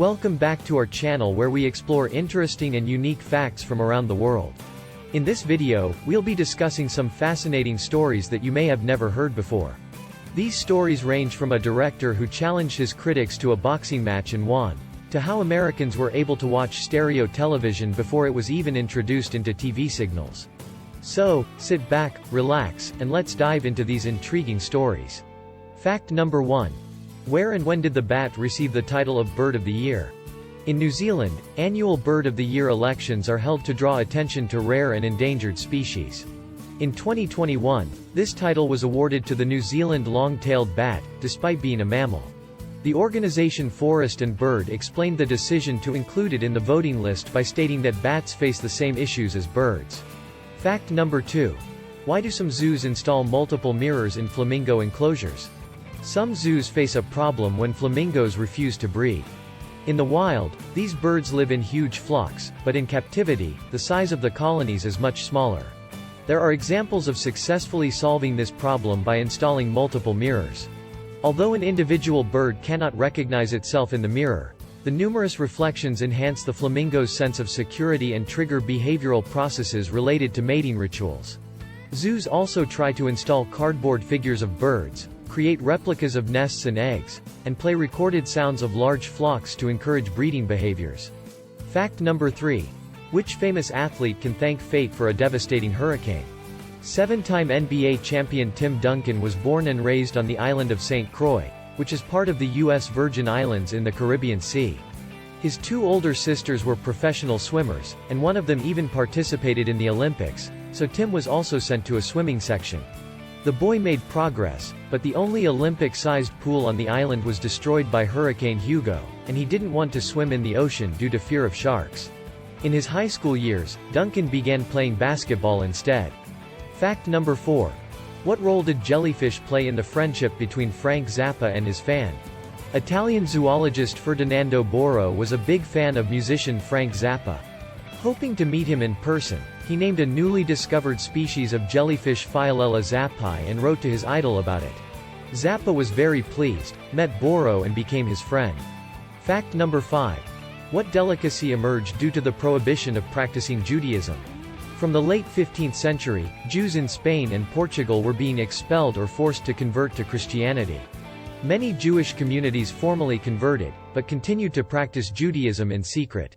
Welcome back to our channel where we explore interesting and unique facts from around the world. In this video, we'll be discussing some fascinating stories that you may have never heard before. These stories range from a director who challenged his critics to a boxing match and won, to how Americans were able to watch stereo television before it was even introduced into TV signals. So, sit back, relax, and let's dive into these intriguing stories. Fact number 1. Where and when did the bat receive the title of Bird of the Year? In New Zealand, annual Bird of the Year elections are held to draw attention to rare and endangered species. In 2021, this title was awarded to the New Zealand long-tailed bat, despite being a mammal. The organization Forest and Bird explained the decision to include it in the voting list by stating that bats face the same issues as birds. Fact number 2. Why do some zoos install multiple mirrors in flamingo enclosures? Some zoos face a problem when flamingos refuse to breed. In the wild, these birds live in huge flocks, but in captivity, the size of the colonies is much smaller. There are examples of successfully solving this problem by installing multiple mirrors. Although an individual bird cannot recognize itself in the mirror, the numerous reflections enhance the flamingo's sense of security and trigger behavioral processes related to mating rituals. Zoos also try to install cardboard figures of birds, create replicas of nests and eggs, and play recorded sounds of large flocks to encourage breeding behaviors. Fact number 3. Which famous athlete can thank fate for a devastating hurricane? 7-time NBA champion Tim Duncan was born and raised on the island of St. Croix, which is part of the U.S. Virgin Islands in the Caribbean Sea. His two older sisters were professional swimmers, and one of them even participated in the Olympics, so Tim was also sent to a swimming section. The boy made progress, but the only Olympic-sized pool on the island was destroyed by Hurricane Hugo, and he didn't want to swim in the ocean due to fear of sharks. In his high school years, Duncan began playing basketball instead. Fact number 4. What role did jellyfish play in the friendship between Frank Zappa and his fan? Italian zoologist Ferdinando Boro was a big fan of musician Frank Zappa. Hoping to meet him in person, he named a newly discovered species of jellyfish Phyllella zappi and wrote to his idol about it. Zappa was very pleased, met Boro and became his friend. Fact number 5. What delicacy emerged due to the prohibition of practicing Judaism? From the late 15th century, Jews in Spain and Portugal were being expelled or forced to convert to Christianity. Many Jewish communities formally converted, but continued to practice Judaism in secret.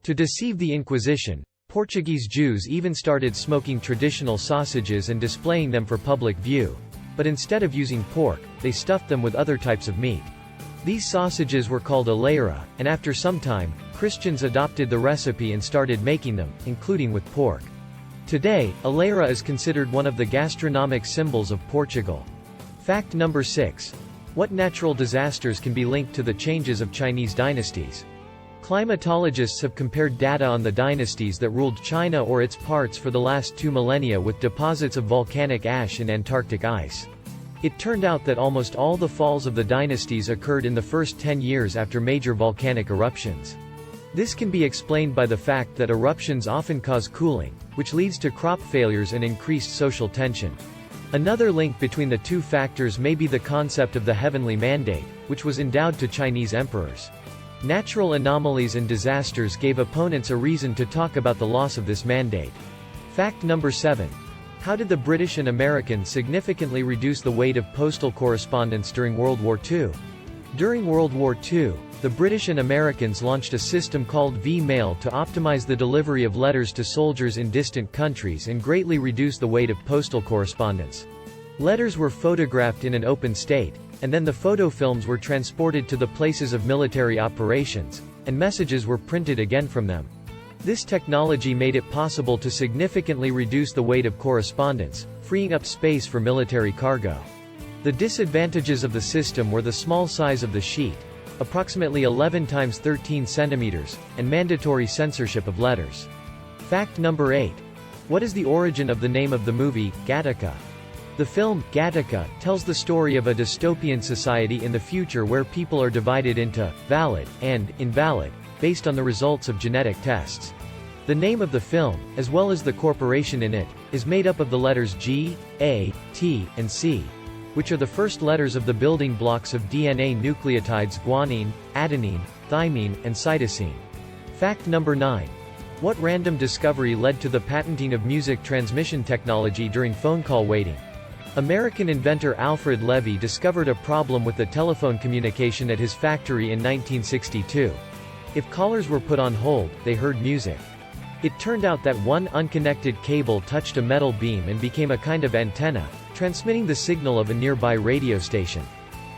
To deceive the Inquisition, Portuguese Jews even started smoking traditional sausages and displaying them for public view. But instead of using pork, they stuffed them with other types of meat. These sausages were called aleira, and after some time, Christians adopted the recipe and started making them, including with pork. Today, aleira is considered one of the gastronomic symbols of Portugal. Fact number 6. What natural disasters can be linked to the changes of Chinese dynasties? Climatologists have compared data on the dynasties that ruled China or its parts for the last 2 millennia with deposits of volcanic ash and Antarctic ice. It turned out that almost all the falls of the dynasties occurred in the first 10 years after major volcanic eruptions. This can be explained by the fact that eruptions often cause cooling, which leads to crop failures and increased social tension. Another link between the two factors may be the concept of the heavenly mandate, which was endowed to Chinese emperors. Natural anomalies and disasters gave opponents a reason to talk about the loss of this mandate. Fact number 7. How did the British and Americans significantly reduce the weight of postal correspondence during World War II? During World War II, the British and Americans launched a system called Vmail to optimize the delivery of letters to soldiers in distant countries and greatly reduce the weight of postal correspondence. Letters were photographed in an open state, and then the photo films were transported to the places of military operations, and messages were printed again from them. This technology made it possible to significantly reduce the weight of correspondence, freeing up space for military cargo. The disadvantages of the system were the small size of the sheet, approximately 11 × 13 centimeters, and mandatory censorship of letters. Fact number 8. What is the origin of the name of the movie, Gattaca? The film, Gattaca, tells the story of a dystopian society in the future where people are divided into valid and invalid, based on the results of genetic tests. The name of the film, as well as the corporation in it, is made up of the letters G, A, T, and C, which are the first letters of the building blocks of DNA nucleotides guanine, adenine, thymine, and cytosine. Fact number 9. What random discovery led to the patenting of music transmission technology during phone call waiting? American inventor Alfred Levy discovered a problem with the telephone communication at his factory in 1962. If callers were put on hold, they heard music. It turned out that one unconnected cable touched a metal beam and became a kind of antenna, transmitting the signal of a nearby radio station.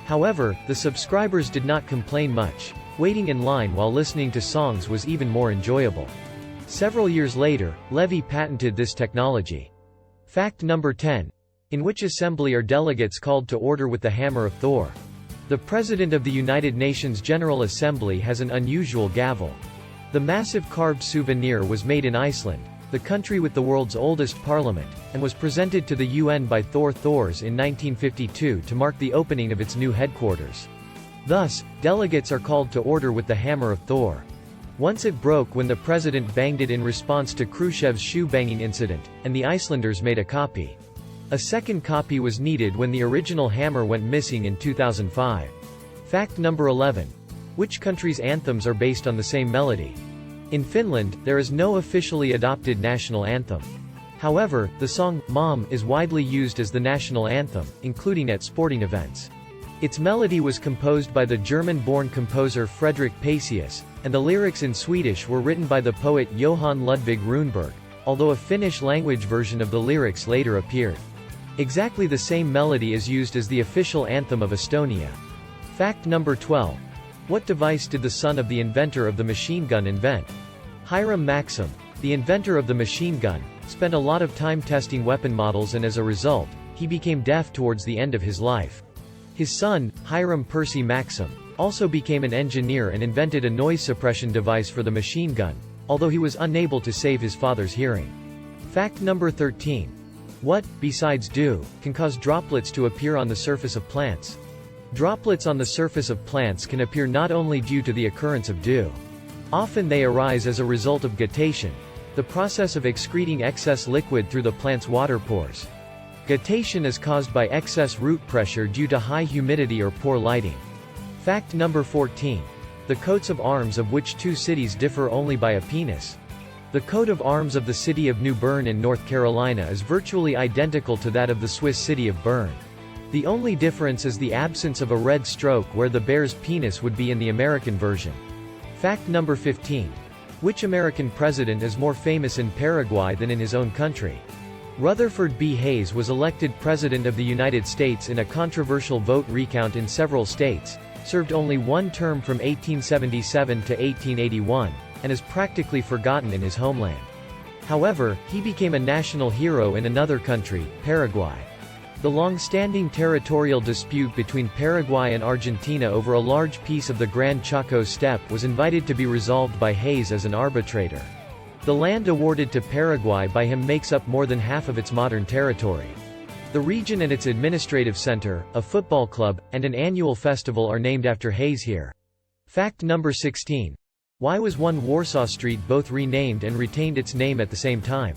However, the subscribers did not complain much. Waiting in line while listening to songs was even more enjoyable. Several years later, Levy patented this technology. Fact number 10. In which assembly are delegates called to order with the hammer of Thor? The President of the United Nations General Assembly has an unusual gavel. The massive carved souvenir was made in Iceland, the country with the world's oldest parliament, and was presented to the UN by Thors in 1952 to mark the opening of its new headquarters. Thus, delegates are called to order with the hammer of Thor. Once it broke when the president banged it in response to Khrushchev's shoe-banging incident, and the Icelanders made a copy. A second copy was needed when the original hammer went missing in 2005. Fact number 11. Which country's anthems are based on the same melody? In Finland, there is no officially adopted national anthem. However, the song, Mom, is widely used as the national anthem, including at sporting events. Its melody was composed by the German-born composer Fredrik Paisius, and the lyrics in Swedish were written by the poet Johan Ludvig Runeberg, although a Finnish-language version of the lyrics later appeared. Exactly the same melody is used as the official anthem of Estonia. Fact number 12. What device did the son of the inventor of the machine gun invent? Hiram Maxim, the inventor of the machine gun, spent a lot of time testing weapon models, and as a result, he became deaf towards the end of his life. His son, Hiram Percy Maxim, also became an engineer and invented a noise suppression device for the machine gun, although he was unable to save his father's hearing. Fact number 13. What, besides dew, can cause droplets to appear on the surface of plants? Droplets on the surface of plants can appear not only due to the occurrence of dew. Often they arise as a result of guttation, the process of excreting excess liquid through the plant's water pores. Guttation is caused by excess root pressure due to high humidity or poor lighting. Fact number 14. The coats of arms of which two cities differ only by a penis? The coat of arms of the city of New Bern in North Carolina is virtually identical to that of the Swiss city of Bern. The only difference is the absence of a red stroke where the bear's penis would be in the American version. Fact number 15. Which American president is more famous in Paraguay than in his own country? Rutherford B. Hayes was elected President of the United States in a controversial vote recount in several states, served only one term from 1877 to 1881, and is practically forgotten in his homeland. However, he became a national hero in another country, Paraguay. The long-standing territorial dispute between Paraguay and Argentina over a large piece of the Gran Chaco Steppe was invited to be resolved by Hayes as an arbitrator. The land awarded to Paraguay by him makes up more than half of its modern territory. The region and its administrative center, a football club, and an annual festival are named after Hayes here. Fact number 16. Why was one Warsaw Street both renamed and retained its name at the same time?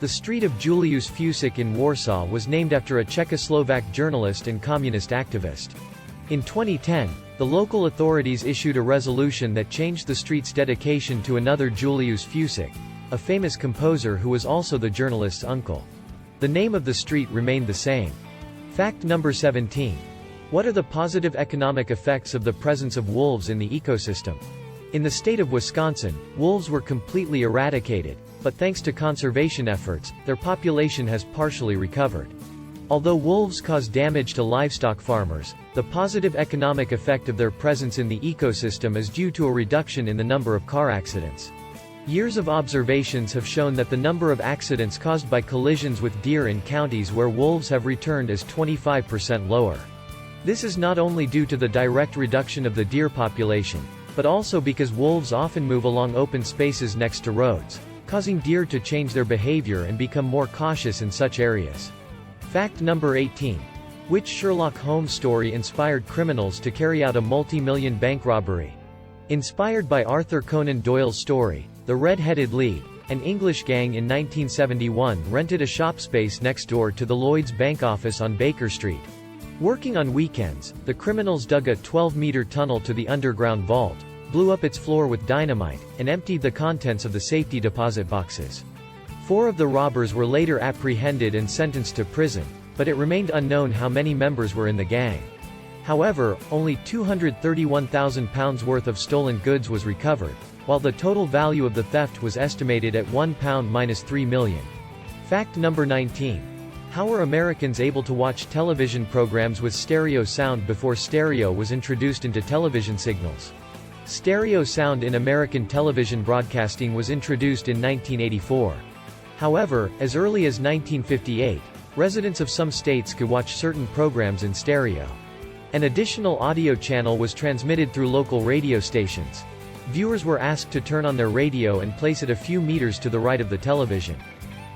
The street of Julius Fusik in Warsaw was named after a Czechoslovak journalist and communist activist. In 2010, the local authorities issued a resolution that changed the street's dedication to another Julius Fusik, a famous composer who was also the journalist's uncle. The name of the street remained the same. Fact number 17. What are the positive economic effects of the presence of wolves in the ecosystem? In the state of Wisconsin, wolves were completely eradicated, but thanks to conservation efforts, their population has partially recovered. Although wolves cause damage to livestock farmers, the positive economic effect of their presence in the ecosystem is due to a reduction in the number of car accidents. Years of observations have shown that the number of accidents caused by collisions with deer in counties where wolves have returned is 25% lower. This is not only due to the direct reduction of the deer population, but also because wolves often move along open spaces next to roads, causing deer to change their behavior and become more cautious in such areas. Fact number 18. Which Sherlock Holmes story inspired criminals to carry out a multi-million bank robbery? Inspired by Arthur Conan Doyle's story, The Redheaded Lee, an English gang in 1971 rented a shop space next door to the Lloyd's Bank office on Baker Street. Working on weekends, the criminals dug a 12-meter tunnel to the underground vault, blew up its floor with dynamite, and emptied the contents of the safety deposit boxes. 4 of the robbers were later apprehended and sentenced to prison, but it remained unknown how many members were in the gang. However, only £231,000 worth of stolen goods was recovered, while the total value of the theft was estimated at £1 - 3 million. Fact number 19. How were Americans able to watch television programs with stereo sound before stereo was introduced into television signals? Stereo sound in American television broadcasting was introduced in 1984. However, as early as 1958, residents of some states could watch certain programs in stereo. An additional audio channel was transmitted through local radio stations. Viewers were asked to turn on their radio and place it a few meters to the right of the television.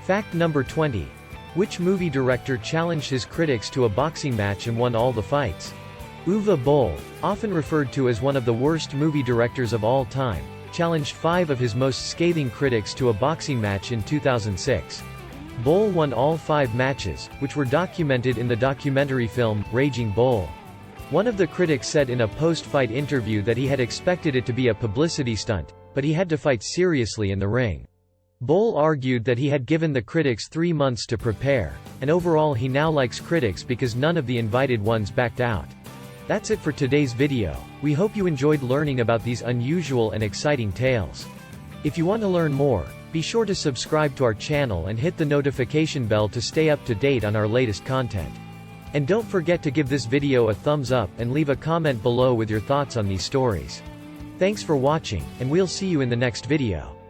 Fact number 20. Which movie director challenged his critics to a boxing match and won all the fights? Uwe Boll, often referred to as one of the worst movie directors of all time, challenged 5 of his most scathing critics to a boxing match in 2006. Boll won all 5 matches, which were documented in the documentary film, Raging Bull. One of the critics said in a post-fight interview that he had expected it to be a publicity stunt, but he had to fight seriously in the ring. Boll argued that he had given the critics 3 months to prepare, and overall he now likes critics because none of the invited ones backed out. That's it for today's video. We hope you enjoyed learning about these unusual and exciting tales. If you want to learn more, be sure to subscribe to our channel and hit the notification bell to stay up to date on our latest content. And don't forget to give this video a thumbs up and leave a comment below with your thoughts on these stories. Thanks for watching, and we'll see you in the next video.